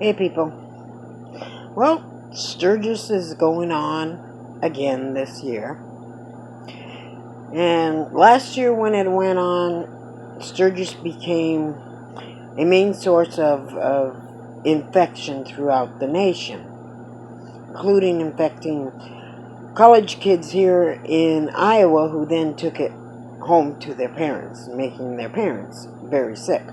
Hey people. Well, Stergis is going on again this year. And last year when it went on, Stergis became a main source of infection throughout the nation, including infecting college kids here in Iowa who then took it home to their parents, making their parents very sick.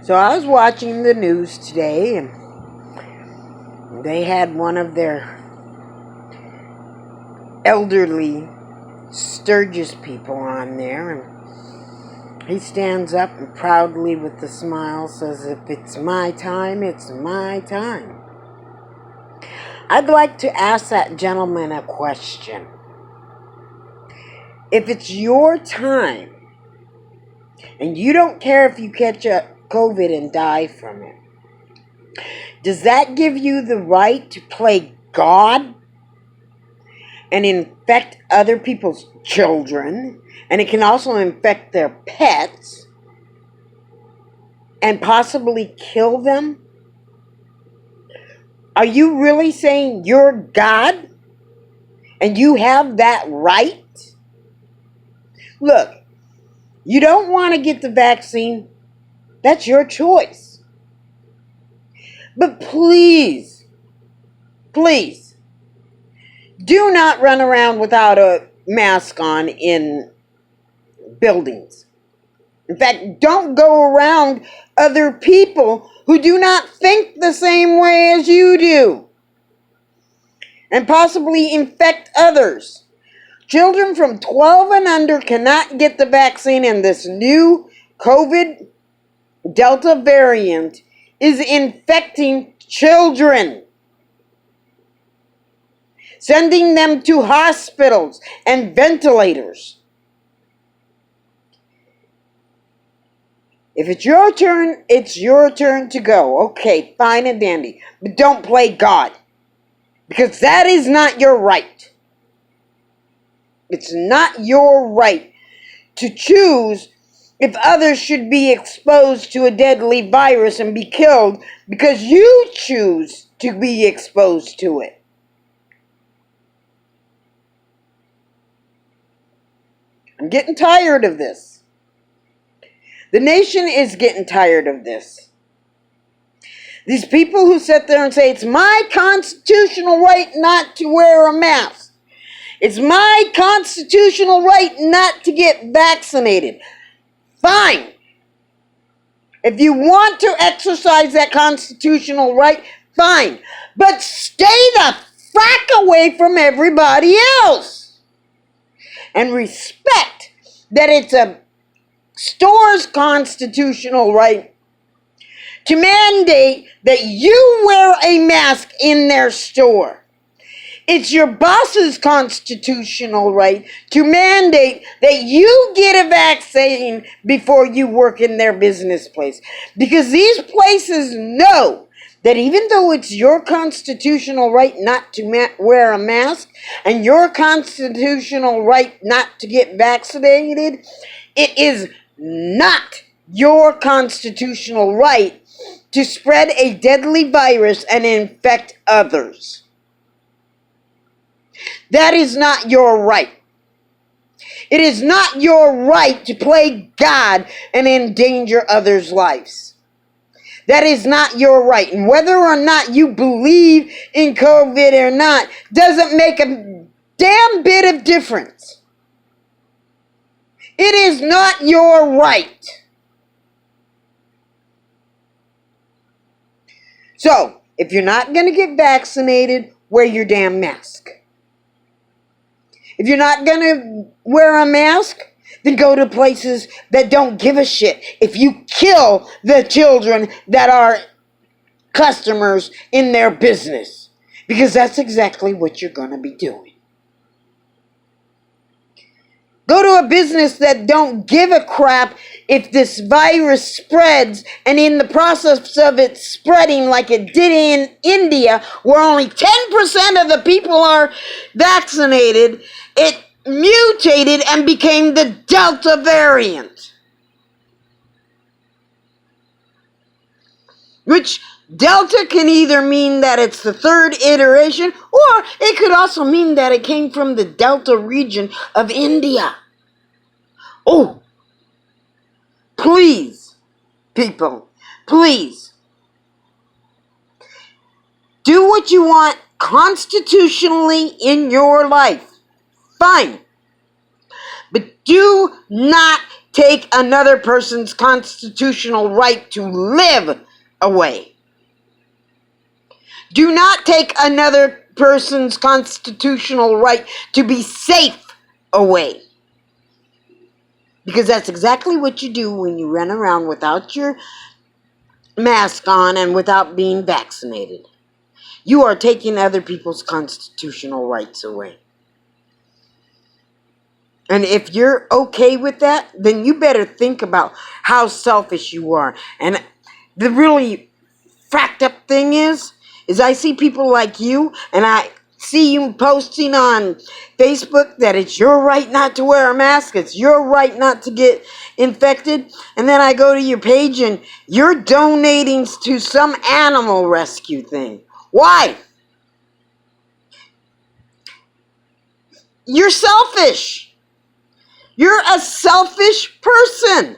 So I was watching the news today, and they had one of their elderly Stergis people on there, and he stands up and proudly with a smile says, "If it's my time, it's my time." I'd like to ask that gentleman a question. If it's your time, and you don't care if you catch a COVID and die from it, does that give you the right to play God and infect other people's children? And it can also infect their pets and possibly kill them? Are you really saying you're God and you have that right? Look, you don't want to get the vaccine. That's your choice. But please, do not run around without a mask on in buildings. In fact, don't go around other people who do not think the same way as you do and possibly infect others. Children from 12 and under cannot get the vaccine, and this new COVID Delta variant is infecting children, sending them to hospitals and ventilators. If it's your turn to go. Okay, fine and dandy. But don't play God, because that is not your right. It's not your right to choose if others should be exposed to a deadly virus and be killed because you choose to be exposed to it. I'm getting tired of this. The nation is getting tired of this. These people who sit there and say, it's my constitutional right not to wear a mask. It's my constitutional right not to get vaccinated. Fine. If you want to exercise that constitutional right, fine. But stay the frack away from everybody else. And respect that it's a store's constitutional right to mandate that you wear a mask in their store. It's your boss's constitutional right to mandate that you get a vaccine before you work in their business place. Because these places know that even though it's your constitutional right not to wear a mask and your constitutional right not to get vaccinated, it is not your constitutional right to spread a deadly virus and infect others. That is not your right. It is not your right to play God and endanger others' lives. That is not your right. And whether or not you believe in COVID or not doesn't make a damn bit of difference. It is not your right. So, if you're not going to get vaccinated, wear your damn mask. If you're not going to wear a mask, then go to places that don't give a shit if you kill the children that are customers in their business. Because that's exactly what you're going to be doing. Go to a business that don't give a crap if this virus spreads, and in the process of it spreading like it did in India, where only 10% of the people are vaccinated, it mutated and became the Delta variant. Which Delta can either mean that it's the third iteration, or it could also mean that it came from the Delta region of India. Oh, please, people, please, do what you want constitutionally in your life. Fine. But do not take another person's constitutional right to live away. Do not take another person's constitutional right to be safe away. Because that's exactly what you do when you run around without your mask on and without being vaccinated. You are taking other people's constitutional rights away. And if you're okay with that, then you better think about how selfish you are. And the really fracked up thing is I see people like you, and I see you posting on Facebook that it's your right not to wear a mask, it's your right not to get infected, and then I go to your page and you're donating to some animal rescue thing. Why? You're selfish. You're a selfish person.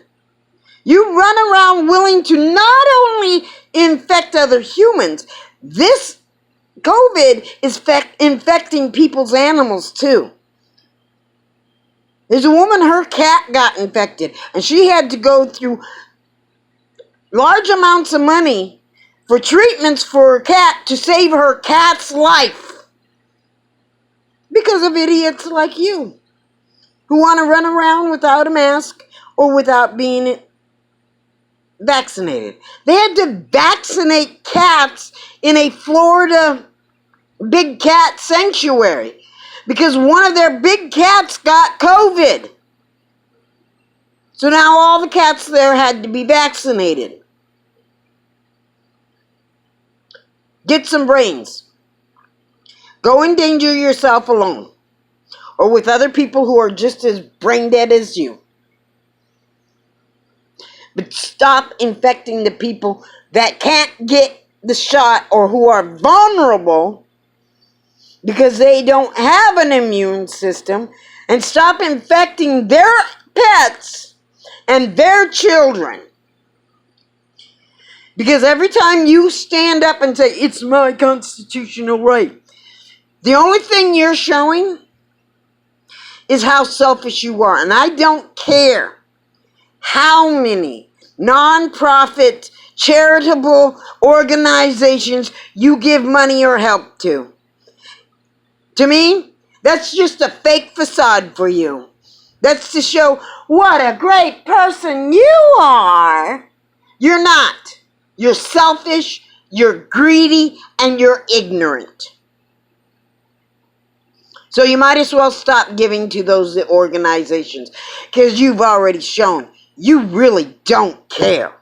You run around willing to not only infect other humans, this COVID is infecting people's animals too. There's a woman, her cat got infected, and she had to go through large amounts of money for treatments for her cat to save her cat's life. Because of idiots like you, who want to run around without a mask or without being vaccinated. They had to vaccinate cats in a Florida big cat sanctuary because one of their big cats got COVID. So now all the cats there had to be vaccinated. Get some brains. Go endanger yourself alone or with other people who are just as brain dead as you. But stop infecting the people that can't get the shot or who are vulnerable because they don't have an immune system, and stop infecting their pets and their children. Because every time you stand up and say, it's my constitutional right, the only thing you're showing is how selfish you are. And I don't care how many non-profit charitable organizations you give money or help to. To me, that's just a fake facade for you. That's to show what a great person you are. You're not. You're selfish, you're greedy, and you're ignorant. So you might as well stop giving to those organizations because you've already shown you really don't care.